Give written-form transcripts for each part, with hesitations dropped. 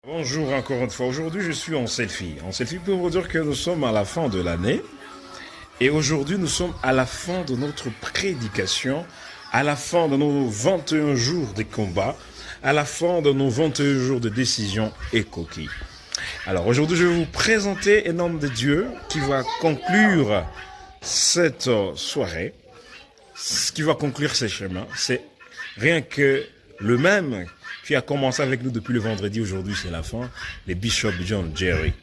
Bonjour encore une fois. Aujourd'hui, je suis en selfie. En selfie pour vous dire que nous sommes à la fin de l'année. Et aujourd'hui, nous sommes à la fin de notre prédication, à la fin de nos 21 jours de combat, à la fin de nos 21 jours de décision et coquille. Alors aujourd'hui, je vais vous présenter un homme de Dieu qui va conclure cette soirée, qui va conclure ce chemin. C'est rien que le même qui a commencé avec nous depuis le vendredi. Aujourd'hui, c'est la fin. Le Bishop John Jerry.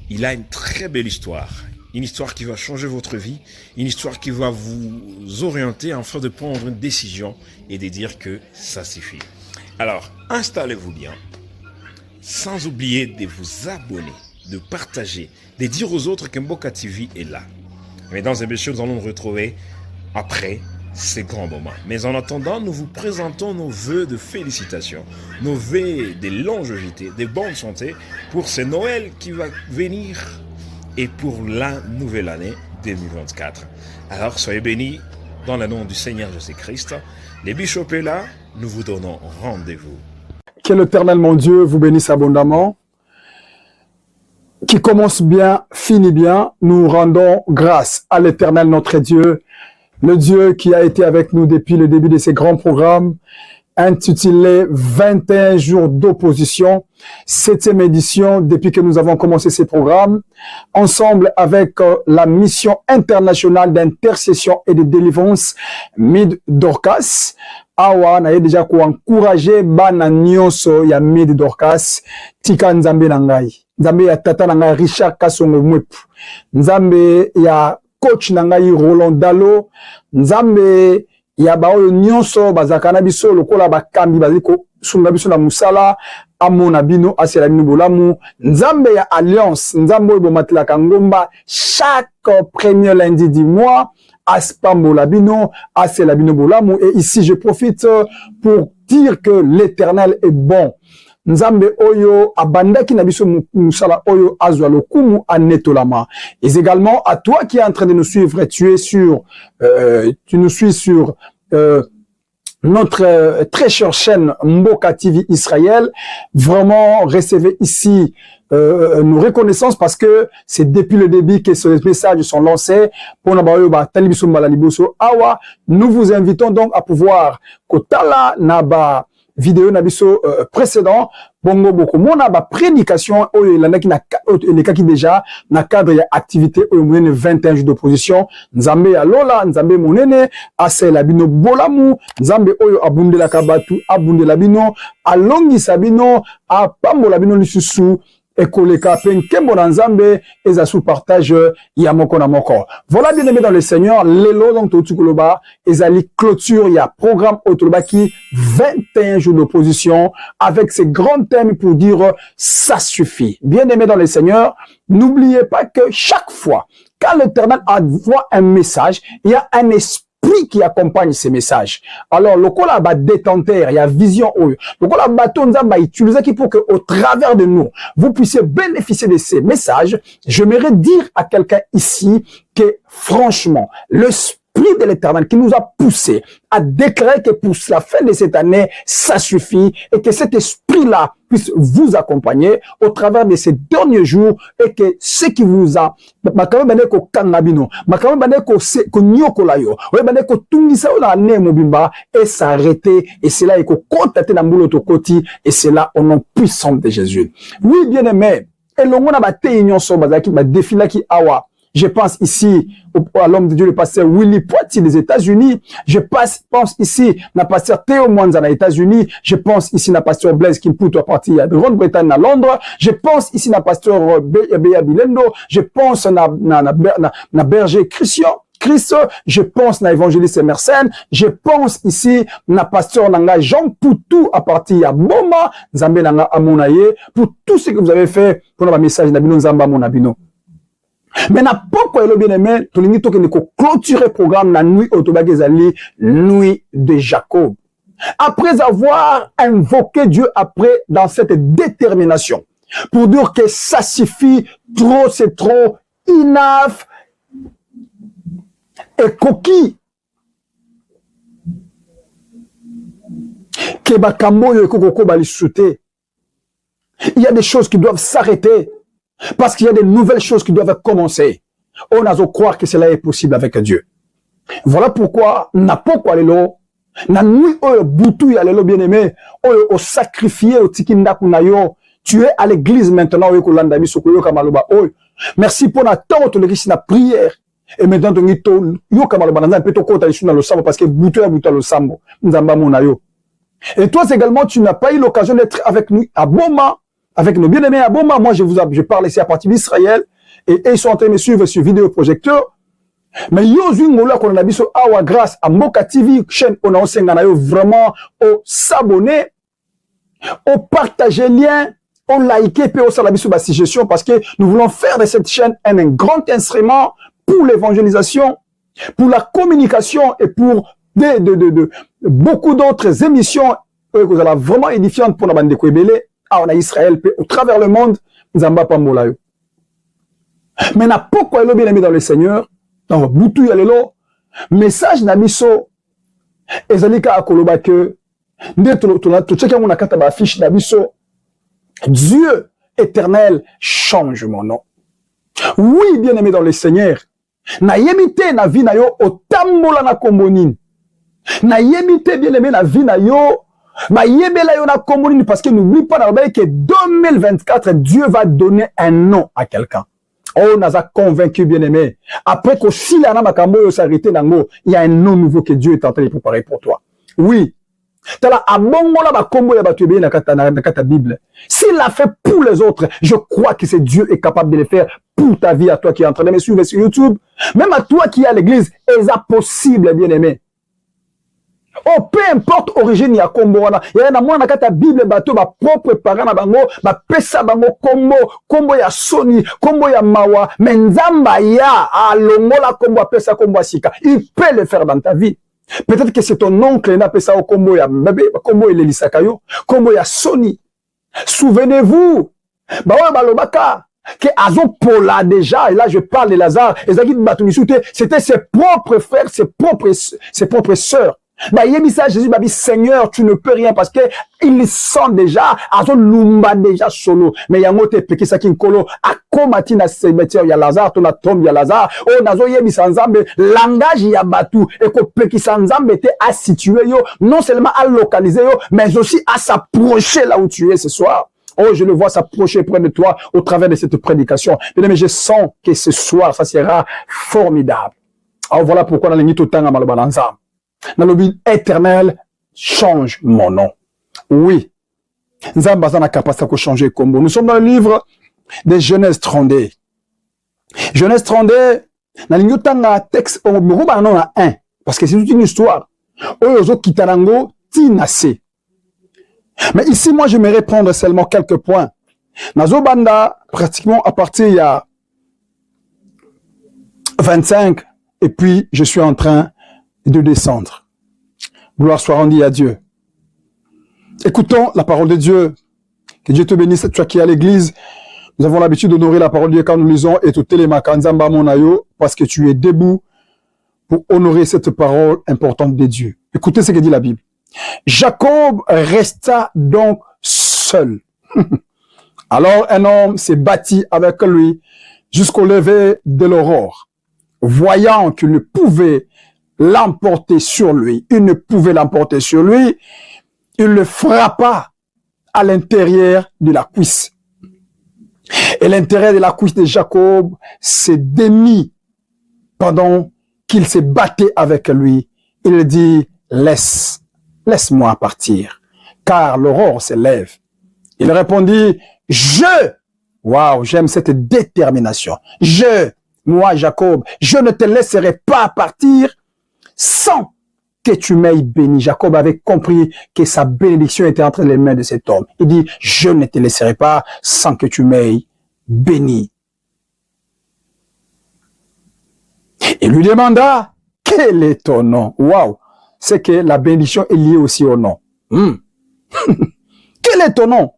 Il a une très belle histoire. Une histoire qui va changer votre vie. Une histoire qui va vous orienter afin de prendre une décision et de dire que ça suffit. Alors, installez-vous bien. Sans oublier de vous abonner, de partager, de dire aux autres que Mboka TV est là. Mesdames et messieurs, nous allons nous retrouver après ces grands moments. Mais en attendant, nous vous présentons nos vœux de félicitations, nos vœux de longévité, de bonne santé pour ce Noël qui va venir et pour la nouvelle année 2024. Alors, soyez bénis dans le nom du Seigneur Jésus-Christ. Les bishops est là, nous vous donnons rendez-vous. Que l'Éternel, mon Dieu, vous bénisse abondamment. Qui commence bien, finit bien. Nous rendons grâce à l'Éternel, notre Dieu, le Dieu qui a été avec nous depuis le début de ces grands programmes, intitulé 21 jours d'opposition, 7e édition depuis que nous avons commencé ces programmes, ensemble avec la mission internationale d'intercession et de délivrance, Mid Dorcas. Awa na ye déjà ko encourager bana nyonso ya Mid Dorcas tika nzambe na ngai, nzambe ya tata na ngai Richard Kasongo Mwepu, nzambe ya coach na ngai Roland Dalo, nzambe ya baoyo nyonso bazakana biso lokola bakambi baziko sunga biso na musala amona bino asela bino bolamu, nzambe ya alliance, nzambe oyo bomatela ngomba chaque premier lundi du mois aspambola bino asela bino bolamu. Et ici je profite pour dire que l'Éternel est bon. Nzambe oyo abandaki na biso musala oyo azwa lokumu anetolama. Et également à toi qui est en train de nous suivre, tu nous suis sur notre très chère chaîne Mboka TV Israël. Vraiment recevez ici nos reconnaissances parce que c'est depuis le début que ces messages sont lancés. Nous vous invitons donc à pouvoir kotala naba vidéo nabiso précédent bongo boko mona ba prédication oyo landaki na elekaki déjà na cadre ya activité oyo monene 21 jours d'opposition. Nzambe ya lola, nzambe monene asela bino bolamu, nzambe oyo abundela kabatu abundela bino alongisa bino apambola bino lisusu ekoleka penkembo na nzambe eza sous partage ya moko na moko. Voilà, bien aimé dans le Seigneur, lelo donc totukoloba ezali clôture ya programme otolobaki 21 jours d'opposition avec ces grands thèmes pour dire ça suffit. Bien aimé dans le Seigneur, n'oubliez pas que chaque fois quand l'Éternel envoie un message, il y a un esprit qui accompagne ces messages. Alors, le kola ba détenteur, il y a vision oyo. Le kola bateau nzamba utiliser qui pour que au travers de nous, vous puissiez bénéficier de ces messages. J'aimerais dire à quelqu'un ici que franchement, le Esprit de l'Éternel qui nous a poussé à déclarer que pour la fin de cette année, ça suffit et que cet esprit-là puisse vous accompagner au travers de ces derniers jours et que ce qui vous a et s'arrêter et c'est là et c'est là au nom puissant de Jésus. Oui, bien aimé, et l'on a battu union sur bazaki ba défilé qui awa. Je pense ici à l'homme de Dieu, le pasteur Willy Poitier des États-Unis. Je pense ici à pasteur Théo Mwanza aux États-Unis. Je pense ici à pasteur Blaise Kimputo à partir de Grande-Bretagne à Londres. Je pense ici à pasteur Béa Bilendo. Je pense à Berger Christian. Christ, je pense à évangéliste Emerson, je pense ici à pasteur Nanga Jean Poutou à partir de Boma, Nzambe Nanga Amonaye, pour tout ce que vous avez fait pour notre message Nabino Nzamba Monabino. Mais n'a pas bien aimé, tout le monde qui clôturer le programme la nuit autobagazali, nuit de Jacob. Après avoir invoqué Dieu après dans cette détermination, pour dire que ça suffit, trop c'est trop, enough, et coquille, que bakambo yo koko bali sauter. Il y a des choses qui doivent s'arrêter parce qu'il y a des nouvelles choses qui doivent commencer. On a besoin de croire que cela est possible avec Dieu. Voilà pourquoi, n'a pas quoi lelo, na nuit oyo boutou ya lelo bien-aimé, oyo o sacrifié au tikinda kunayo, tu es à l'église maintenant, oyo kolanda biso koyo kamaloba oyo. Merci pour na temps to lekisi na prière. Et maintenant to ngito yo kamaloba na nzambe to kota isu na lo sambo parce que boutou ya lo sambo, nzamba mona yo. Et toi également, tu n'as pas eu l'occasion d'être avec nous à Boma, avec nos bien-aimés à Boma. Moi, je parle ici à partir d'Israël, et ils sont en train de me suivre sur vidéoprojecteur. Mais yo zingolo qu'on a biso awa grâce à Moka TV chaîne on a vraiment au s'abonner, au partager lien, au liker puis au salabiso ba suggestion parce que nous voulons faire de cette chaîne un grand instrument pour l'évangélisation, pour la communication et pour beaucoup d'autres émissions que vous allez vraiment édifiantes pour la bande de Kwebele, en Israël, au travers le monde, Nzamba Pambola. Mais n'a pas quoi bien aimé dans le Seigneur, dans Boutou Yalelo, message Nabiso, Ezalika Akoloba que, Dieu éternel change mon nom. Oui, bien aimé dans le Seigneur, na yemite na vie na yo otambola na kombonine. Na yemite bien aimé na vie na yo, ma yebela yo na kombonine parce que n'oublie pas que 2024 Dieu va donner un nom à quelqu'un. Oh, naza convaincu bien aimé. Après que si la makambo yo s'arrêter nango, il y a un nom nouveau que Dieu est en train de préparer pour toi. Oui. Tala abongola ba kombo ya batu be na kata Bible. S'il l'a fait pour les autres, je crois que c'est Dieu est capable de le faire pour ta vie à toi qui est en train de me suivre sur YouTube, même à toi qui est à l'église, est-ce possible bien aimé. Oh, peu importe origine ya kombo wana, ya na mwana kata Bible bato ba propre parent na bango, ba pesa bango kombo ya Sony, kombo ya Mawa, menzamba ya alongola kombo pesa kombo sika. Il peut le faire dans ta vie. Peut-être que c'est ton oncle qui n'a pas ça au combo ya bébé, combo il Elisakayo, combo ya Sony. Souvenez-vous, balobaka que Azo Pola déjà, et là je parle de Lazare, et Zagid Batumisute, c'était ses propres frères, ses propres sœurs. Bah yebisa Jésus babi Seigneur, tu ne peux rien parce que ils sont déjà Azo Lumba déjà solo. Mais yango te peki sakin kolo akomati na cimetière ya Lazare, ton tombe ya Lazare. Oh nazo yebisa nzambe langage ya batu et ko peki nzambe te à situer yo, non seulement à localiser yo, mais aussi à s'approcher là où tu es ce soir. Oh, je le vois s'approcher près de toi au travers de cette prédication. Mais je sens que ce soir, ça sera formidable. Alors voilà pourquoi dans les Nitotanga Malobalanza. Dans le but éternel, change mon nom. Oui. Nzamba na capacité de changer combo. Nous sommes dans le livre de Genèse 32. Genèse 32, dans le Nitotanga texte, on me a un. Parce que c'est toute une histoire. Oyozo Kitarango, Tinase. Mais ici, moi, j'aimerais prendre seulement quelques points. Nazobanda, pratiquement à partir il y a 25, et puis je suis en train de descendre. Gloire soit rendue à Dieu. Écoutons la parole de Dieu. Que Dieu te bénisse, toi qui es à l'église. Nous avons l'habitude d'honorer la parole de Dieu quand nous lisons et tout télémakanzamba monayo, parce que tu es debout pour honorer cette parole importante de Dieu. Écoutez ce que dit la Bible. Jacob resta donc seul. Alors un homme s'est bâti avec lui jusqu'au lever de l'aurore. Voyant qu'il ne pouvait l'emporter sur lui, il le frappa à l'intérieur de la cuisse. Et l'intérieur de la cuisse de Jacob s'est démis pendant qu'il se battait avec lui. Il dit, laisse-moi partir, car l'aurore se lève. Il répondit, waouh, j'aime cette détermination. Moi, Jacob, je ne te laisserai pas partir sans que tu m'aies béni. Jacob avait compris que sa bénédiction était entre les mains de cet homme. Il dit, je ne te laisserai pas sans que tu m'aies béni. Il lui demanda, quel est ton nom? Waouh! C'est que la bénédiction est liée aussi au nom. Quel est ton nom?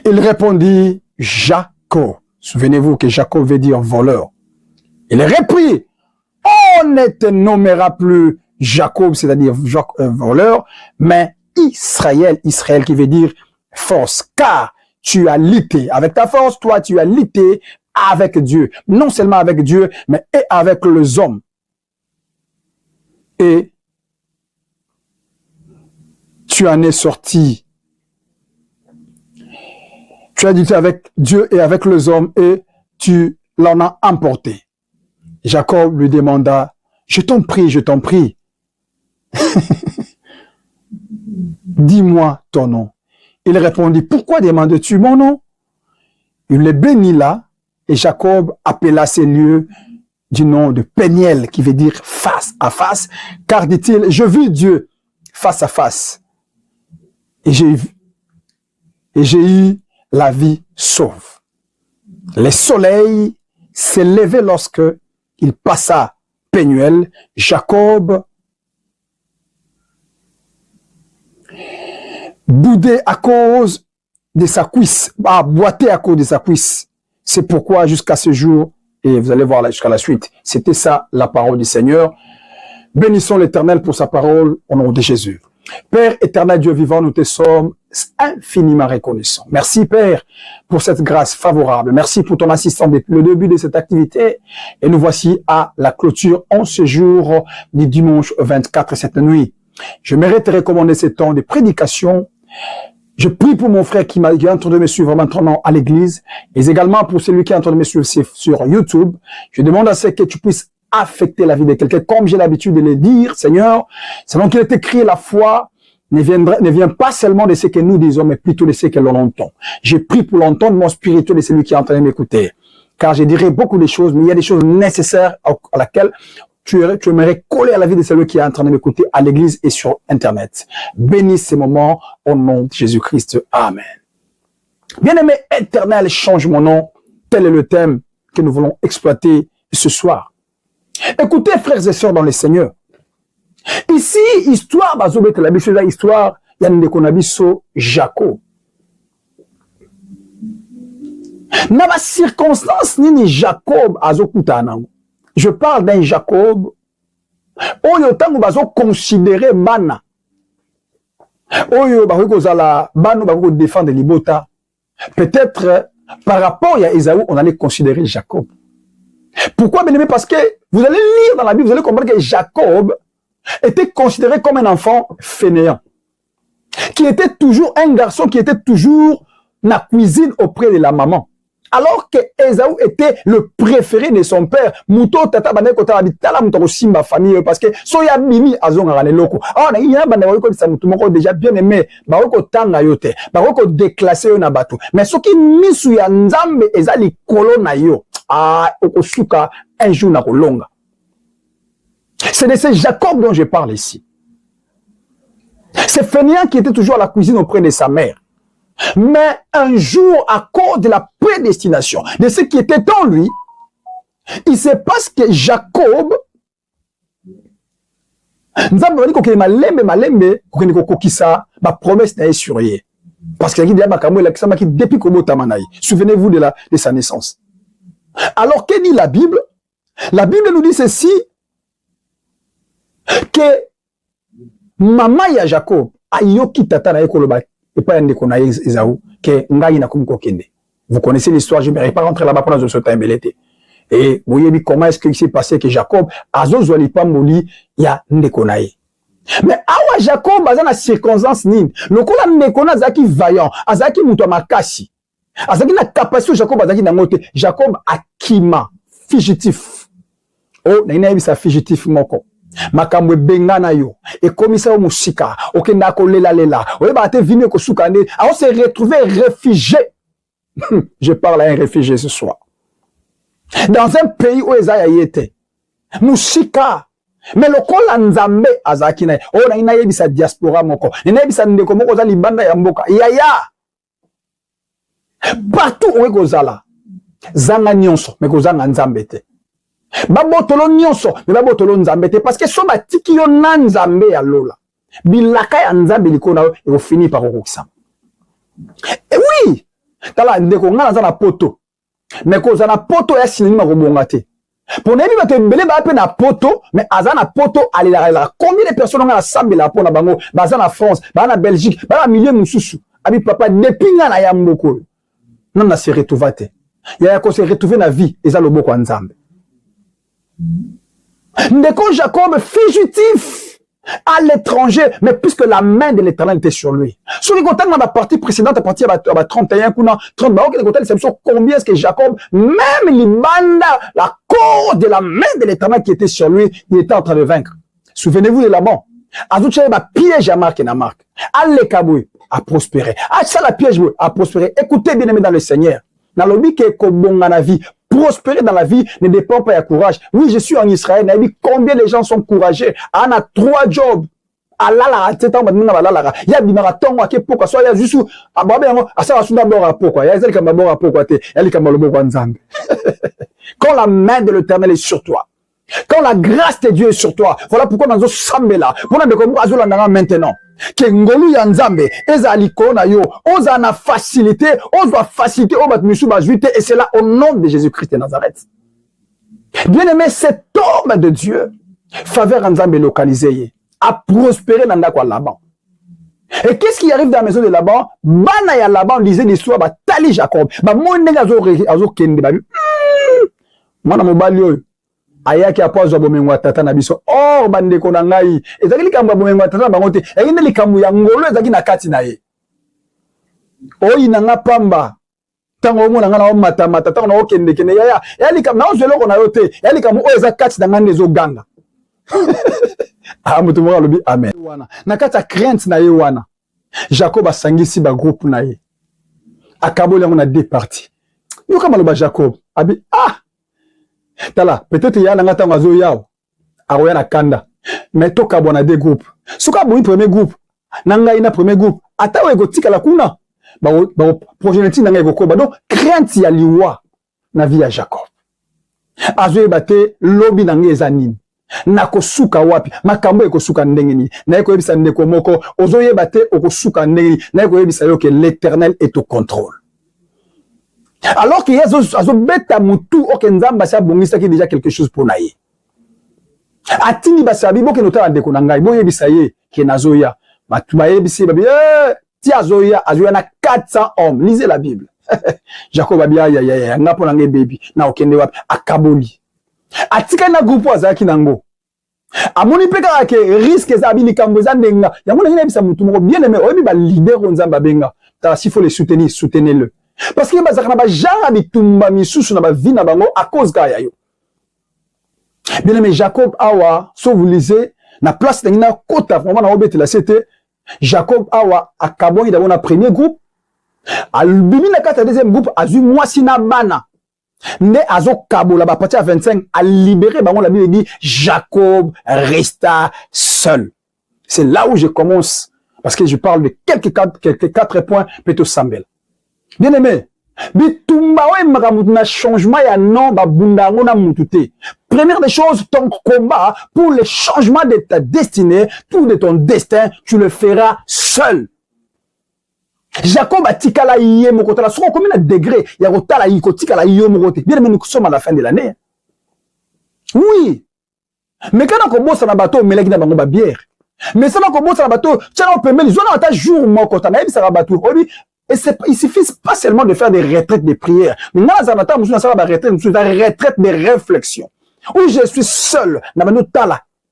Il répondit, Jacob. Souvenez-vous que Jacob veut dire voleur. Il reprit, on ne te nommera plus Jacob, c'est-à-dire voleur, mais Israël qui veut dire force, car tu as lutté. Avec ta force, toi, tu as lutté avec Dieu. Non seulement avec Dieu, mais et avec les hommes. Et tu en es sorti. Tu as lutté avec Dieu et avec les hommes et tu l'en as emporté. Jacob lui demanda, je t'en prie, dis-moi ton nom. Il répondit, pourquoi demandes-tu mon nom? Il le bénit là, et Jacob appela ces lieux du nom de Péniel, qui veut dire face à face, car dit-il, je vis Dieu face à face, et j'ai eu la vie sauve. Le soleil s'est levé lorsque il passa Pénuel. Jacob boudait à cause de sa cuisse, boitait à cause de sa cuisse. C'est pourquoi jusqu'à ce jour, et vous allez voir là jusqu'à la suite, c'était ça la parole du Seigneur. Bénissons l'Éternel pour sa parole au nom de Jésus. Père éternel, Dieu vivant, nous te sommes infiniment reconnaissants. Merci Père pour cette grâce favorable. Merci pour ton assistance depuis le début de cette activité. Et nous voici à la clôture en ce jour du dimanche 24 cette nuit. Je mérite de recommander ce temps de prédication. Je prie pour mon frère qui est en train de me suivre maintenant à l'église et également pour celui qui est en train de me suivre sur YouTube. Je demande à ce que tu puisses affecter la vie de quelqu'un, comme j'ai l'habitude de le dire, Seigneur, selon qu'il est écrit, la foi ne vient pas seulement de ce que nous disons, mais plutôt de ce que l'on entend. J'ai pris pour l'entendement spirituel de celui qui est en train de m'écouter, car je dirais beaucoup de choses, mais il y a des choses nécessaires à laquelle tu aimerais coller à la vie de celui qui est en train de m'écouter à l'église et sur Internet. Bénis ces moments au nom de Jésus-Christ. Amen. Bien-aimé éternel, change mon nom. Tel est le thème que nous voulons exploiter ce soir. Écoutez, frères et sœurs dans le Seigneur. Ici, histoire, histoire, il y a une konabiso Jacob. Dans la circonstance, ni Jacob azokutanango. Je parle d'un Jacob. Oyo tango bazo considérer mana. Oyo bako zala bano bako défendre libota. Peut-être par rapport à Esaü, on allait considérer Jacob. Pourquoi, bien aimé? Parce que vous allez lire dans la Bible, vous allez comprendre que Jacob était considéré comme un enfant fainéant, qui était toujours un garçon qui était toujours dans la cuisine auprès de la maman. Alors que Esaü était le préféré de son père. Muto tata bane kota bitala muto simba famille parce que soya mimi azonga ngane loko. Ah na yina bane wako bisa mutu moko déjà bien aimé, ba wako tanga yote, ba wako déclasser yo na bato. Mais soki misu ya nzambe ezali kolo na yo. Ah okosuka un jour na kolonga. C'est de ce Jacob dont je parle ici. C'est fainéant qui était toujours à la cuisine auprès de sa mère. Mais un jour, à cause de la prédestination, de ce qui était en lui, il se passe que Jacob, parce qu'il a dit depuis souvenez-vous de sa naissance. Alors, que dit la Bible? La Bible nous dit ceci, que maman ya Jacob a yoki tata na ekoloba et pas un déconnaï Esaü que ngai na kumukokende. Vous connaissez l'histoire, je ne vais pas rentrer là-bas pendant ce temps embelleté. Et vous voyez comment est-ce qu'il s'est passé que Jacob azo zwali pa moli ya ndekonaï. Mais awa Jacob baza na circonstance nini. Lokola ndekona zaki vaillant, azaki muto makasi. Azaki na capacité Jacob azaki na ngote. Jacob akima fugitif. Oh, na ina sa fugitif moko. Makamwe bengana yo et komisa o musika okenda ko lela oye ba te vini ko sukane on s'est retrouvé réfugié. Je parle à un réfugié ce soir dans un pays où Esaïa était musika mais lokola nzambe azaki na o na ina yebisa diaspora moko ina yebisa ndeko moko za libanda ya mboka yaya partout où ekozala zanga nyonso mais kozanga nzambe te. Babotolo nyonso, mais babotolo nzambe te parce que so batiki yo na nzambe ya lola. Bilaka ya nzambe likona yo et finit par okokisa. Et oui, tala ndeko ngana za na poto. Mais ko za na poto ya sinima ko bonga te. Pour nebi ba te mbele ba pe na poto, mais aza na poto alila. Combien de personnes ngana sambela po na bango, baza na France, ba na Belgique, ba na milieu mususu. Abi papa depuis nga na yamboko. Non na se retrouver te. Ya ko se retrouver na vie eza loboko nzambe. Ndeko Jacob fugitif à l'étranger, mais puisque la main de l'Éternel était sur lui. Sur les contacts dans la partie précédente, à partir de 31 coups, 30 combien est-ce que Jacob, même l'Ibanda, la corde de la main de l'Éternel qui était sur lui, il était en train de vaincre. Souvenez-vous de Laban. Azouché ba piège à Marc et na Marc. Allez kaboué à prospérer. Ah ça la piège à prospérer. Écoutez bien aimé dans le Seigneur. Dans le but que kobonga na vie, prospérer dans la vie ne dépend pas de courage. Oui, je suis en Israël. Combien de gens sont courageux? On a 3 jobs. Alala, c'est un moment alala. Il y a des marathons qui pourquoi soit il y a juste ça va d'abord pourquoi. Il y a des comme d'abord pourquoi il y a des comme le nzambe. Quand la main de l'Éternel est sur toi. Quand la grâce de Dieu est sur toi, voilà pourquoi nous sommes là. Pour nous maintenant. Que ngolu ya nzambe ezali kona yo, oza na facilité, oza facilité o bat misu ba juité et c'est là au nom de Jésus-Christ de Nazareth. Bien-aimé, cet homme de Dieu, faveur nzambe localisé, a prospéré dans ndako Laban. Et qu'est-ce qui arrive dans la maison de Laban? Bana ya Laban lisait l'histoire ba tali Jacob. Ba monenga azo kende ba. Mwana mobali oyo ayaki apozo bomengo tata na biso or bandeko na ngai ezaki likambo bomengo tata bango te ekinde likambo ya ngolo ezaki na kati na ye oyi na nga pamba tango omona nga na omata mata tango na okende kende ya likambo na ozelo ko na yo te ya likambo oyo eza kati na nga ndezo ganga mutu moko alobi amen wana na kati ya crainte na ye wana Jacob asangisi ba groupe na ye akaboli yango na deux parties yoka maloba Jacob abi tala, peut-être il y a un temps à Zoyao, à Royana Kanda, mais tout cas, on a des groupes. Ce cas, bon, premier groupe, nanga ina premier groupe, ata ego tika la kuna, progéniture nanga ego koba, donc crainte ya liwa na vie à Jacob. Azoye bate lobby nanga ezanin, nako suka wapi, makambo eko suka ndengeni, na eko yebisa ndeko moko, ozoye bate oko suka ndengeni, na eko yebisa yo que l'Éternel est au contrôle. Alors qu'il y a un bêta moutou, aucun nzamba sa bongisa qui déjà quelque chose pour naïe. Atini basabi, bo ke nota ande konangai, bo yebisa ye, ke nazoya. Matuba yebisi, babi, ti azoya na 400 hommes. Lisez la Bible. Jacob babi, nga po nange baby, na okende wapi, akaboli. Atika na groupe azaki nango. Amoni peka ke risque za bili kamboza ndenga. Yamona ngina bisa mutu moko bien aimé, oyebi ba leader nzamba benga. Ta s'il faut les soutenir, soutenez-le. Parce que bazaka na ba jara bitumba misusu na ba vie na bango à cause kaya yo. Bien aimé Jacob awa, so vous lisez na place na kota vraiment na obetela c'était Jacob awa akabongi d'abord na premier groupe, albimi na kata deuxième groupe azu mwasi na bana. Ne azo kabola ba partir à 25 a libéré bango la Bible dit Jacob resta seul. C'est là où je commence parce que je parle de quelques 4 points plutôt Samuel. Bien aimé, bitumba we makamutu na changement ya non ba bundango na mutute. Première des choses, ton combat pour le changement de ta destinée, tout de ton destin, tu le feras seul. Jacob a tikala yé mokota, sur combien de degrés il y a rotala yiko tikala yé mokote. Bien aimé, nous sommes à la fin de l'année. Oui. Mais quand on commence à bateau, mais là qui n'a pas bière. Mais ça on commence à bateau, tiens on peut mettre les zones à ta jour mokota, na ça bateau. Et il suffit pas seulement de faire des retraites de prières. Mais là, ça va être une retraite de réflexion. Où je suis seul.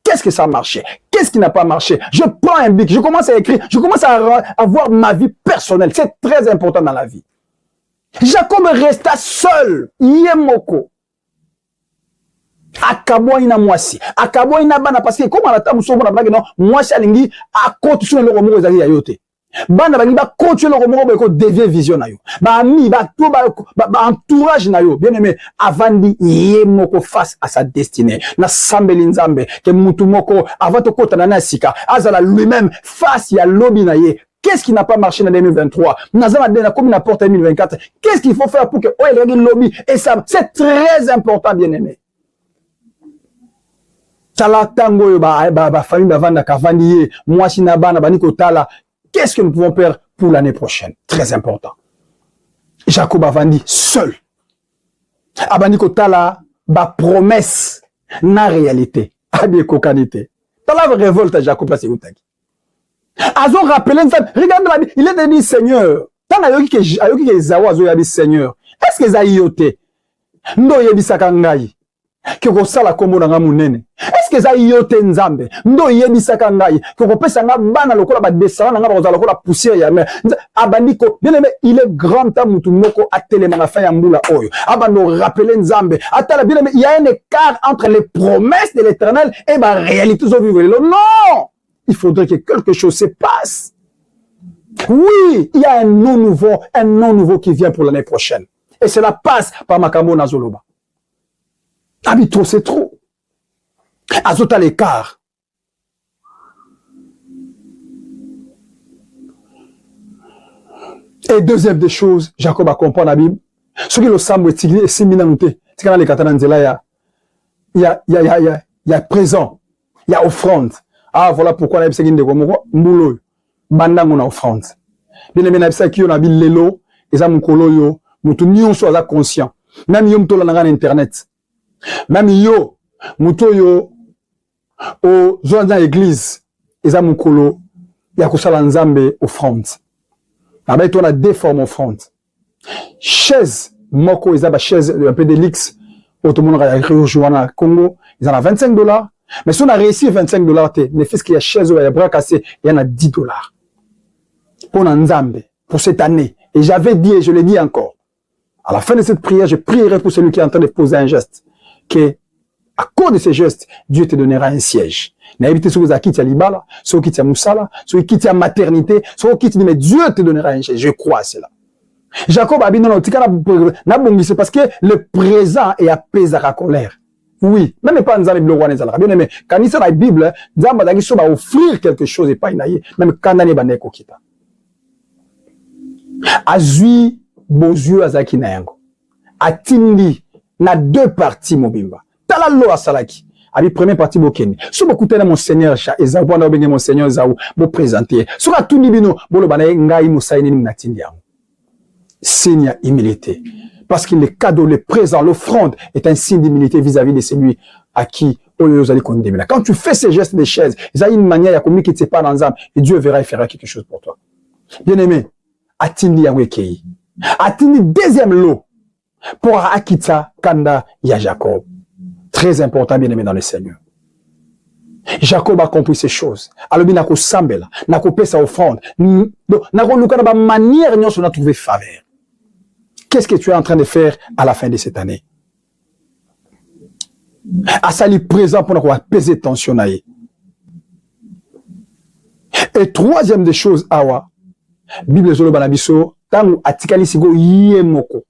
Qu'est-ce que ça a marché? Qu'est-ce qui n'a pas marché? Je prends un bic, je commence à écrire, je commence à avoir ma vie personnelle. C'est très important dans la vie. Jacob resta seul. Yemoko. Akabo ina mwasi. Akabo ina bana parce que comment la table sur la blague non, mwasi alingi a côté sur le romo ezali ayote. Bana bangi ba continuer le romo ba ko dévier vision na yo. Ba ami ba tout ba entourage na yo. Bien aimé, avant di yemoko face à sa destinée. Na sambeli nzambe ke mutu moko avant to kota na sika. Azala lui-même face ya lobi na ye. Qu'est-ce qui n'a pas marché en 2023? Nazama dena comme na porte 2024. Qu'est-ce qu'il faut faire pour que oh il lobby et ça c'est très important bien aimé. Tala tango yo ba famille ba vanda kavandi moi sina bana baniko tala. Qu'est-ce que nous pouvons faire pour l'année prochaine? Très important. Jacob a vendu seul. Abaniko tala ba promesse na réalité. Abi kokanité. Tala révolte Jacob là c'est utaki. Azo rappelé, regarde, il est dit Seigneur. Tant ayoki ke zawa azo yabi Seigneur. Est-ce que zayote? Ndo yebisaka ngai. Que kosala kombo na nga munene. Est-ce que zayote nzambe? Ndo yebisaka ngai. Que kopesa nga bana lokola ba descendre nga ba lokola poussière ya mer. Abandiko, bien aimé, il est grand temps mutu moko atelema na fin ya mbula oyo. Abando rappeler nzambe. Atala bien aimé, il y a un écart entre les promesses de l'Éternel et ma réalité zo vivre. Non! Il faudrait que quelque chose se passe. Oui, il y a un nom nouveau qui vient pour l'année prochaine. Et cela passe par Makambo Nazoloba. Habito, c'est trop. Azota l'écart. Et deuxième des choses, Jacob a compris la Bible. Ce qui est le sambo est siminanté. C'est quand les Katananzela, il y a présent, il y a offrande. Ah, voilà pourquoi on a besoin de moulo, bandango na offrande. Bien aimé, on a besoin qui on a bil lelo, et ça mukolo yo, mutu nion soit conscient. Même yo mto la nanga internet. Même yo, muto yo, au zoan église, et ça mukolo, ya kusala nzambe offrande. Avec on a deux formes offrande. Chaise, moko, ils ont une chaise, un peu de l'X, au tout le monde a rejoint à Congo, ils en ont $25. Mais si on a réussi $25, mais fils qu'il y a chaise, il y a bras cassés, il y en a $10. Pour Nzambe, pour cette année. Et j'avais dit, et je l'ai dit encore, à la fin de cette prière, je prierai pour celui qui est en train de poser un geste, que, à cause de ce geste, Dieu te donnera un siège. N'habitez ceux qui quittent Libala, ceux qui quittent Moussala, ceux qui quittent maternité, ceux qui quittent, mais Dieu te donnera un siège. Je crois à cela. Jacob a dit non, c'est parce que le présent est apaisé à la colère. Oui, même pas dans le roi Nezalra. Bien aimé, quand il s'agit de la Bible, Nzamba va offrir quelque chose et pas inaïe, même quand on est bané kokita. Azui bozieux azaki na yango. Atindi na deux parties mobimba. Tala lo asalaki. Abi première partie bokeni. So beaucoup tena mon Seigneur cha Esaou bwana obenge mon Seigneur Esaou bo présenter. So ka tuni bino bolo bana ngai musaini ni natindi yango. Signe humilité. Parce que le cadeau, le présent, l'offrande est un signe d'humilité vis-à-vis de celui à qui vous allez condamner. Quand tu fais ces gestes de chaise, il y a une manière, il y a comme qui ne pas dans l'âme, et Dieu verra et fera quelque chose pour toi. Bien aimé, atindi yawekei. Atindi deuxième lot pour Akita Kanda ya Jacob. Très important, bien aimé dans le Seigneur. Jacob a compris ces choses. Alors, il n'a qu'au sambela, n'a qu'au paix sa offrande, n'a qu'au luka na manière, nous a trouvé faveur. Qu'est-ce que tu es en train de faire à la fin de cette année? À sali présent pour nous apaiser tension. Et troisième des choses, awa, Bible zolo banabiso, tangu atikali sigo yemoko.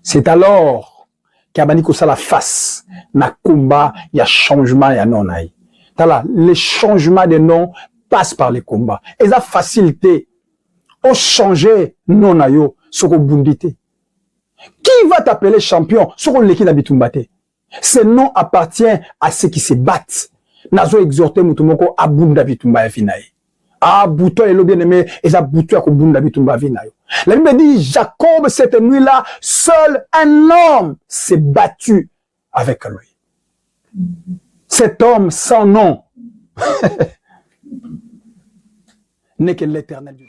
C'est alors qu'abani ko sala face na combat, il y a changement, il y a non aïe. Tala, les changements de nom passent par les combats. Et ça facilité au changer non ayo. Soko bundité. Qui va t'appeler champion? Soko leki na bitumbate. Ce nom appartient à ceux qui se battent. Nazo exhorté mutumoko abunda bitumba finaye. Ah, bouton et le bien-aimé, et ça bouton à bunda bitumba finaye. La Bible dit, Jacob, cette nuit-là, seul un homme s'est battu avec lui. Cet homme sans nom n'est que l'Éternel Dieu.